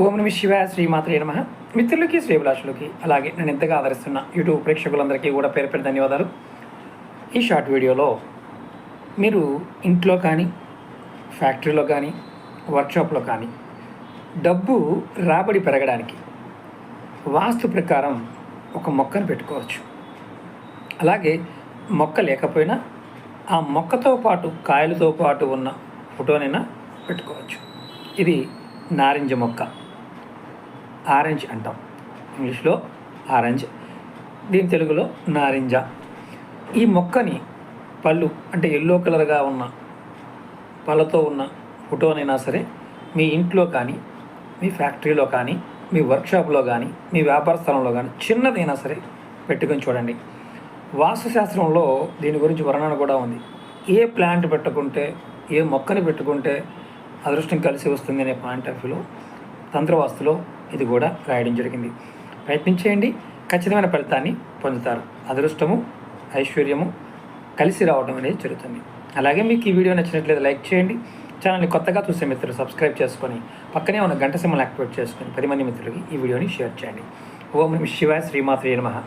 ఓం నమ శివాయ, శ్రీమాత్రే నమః. మిత్రులకి, శ్రేభిలాషులకి, అలాగే నేను ఎంతగా ఆదరిస్తున్న యూట్యూబ్ ప్రేక్షకులందరికీ కూడా పేరు పేరు ధన్యవాదాలు. ఈ షార్ట్ వీడియోలో మీరు ఇంట్లో కానీ, ఫ్యాక్టరీలో కానీ, వర్క్షాప్లో కానీ డబ్బు రాబడి పెరగడానికి వాస్తు ప్రకారం ఒక మొక్కను పెట్టుకోవచ్చు. అలాగే మొక్క లేకపోయినా ఆ మొక్కతో పాటు కాయలతో పాటు ఉన్న ఫోటోనైనా పెట్టుకోవచ్చు. ఇది నారింజ మొక్క, ఆరెంజ్ అంటాం ఇంగ్లీష్లో, ఆరెంజ్, దీని తెలుగులో నారింజ. ఈ మొక్కని పళ్ళు అంటే ఎల్లో కలర్గా ఉన్న పళ్ళతో ఉన్న ఫోటోనైనా సరే మీ ఇంట్లో కానీ, మీ ఫ్యాక్టరీలో కానీ, మీ వర్క్షాప్లో కానీ, మీ వ్యాపార స్థలంలో కానీ చిన్నదైనా సరే పెట్టుకొని చూడండి. వాస్తుశాస్త్రంలో దీని గురించి వర్ణన కూడా ఉంది. ఏ ప్లాంట్ పెట్టుకుంటే, ఏ మొక్కని పెట్టుకుంటే అదృష్టం కలిసి వస్తుంది అనే పాయింట్ ఆఫ్ వ్యూలో తంత్రవాస్తులో ఇది కూడా రాయడం జరిగింది. ప్రయత్నించేయండి, ఖచ్చితమైన ఫలితాన్ని పొందుతారు. అదృష్టము, ఐశ్వర్యము కలిసి రావడం అనేది జరుగుతుంది. అలాగే మీకు ఈ వీడియో నచ్చినట్లయితే లైక్ చేయండి. ఛానల్ని కొత్తగా చూసే మిత్రులు సబ్స్క్రైబ్ చేసుకొని పక్కనే ఉన్న గంట సింబల్ యాక్టివేట్ చేసుకొని 10 మంది మిత్రులకి ఈ వీడియోని షేర్ చేయండి. ఓం నమః శివాయ, శ్రీమాత్రే నమః.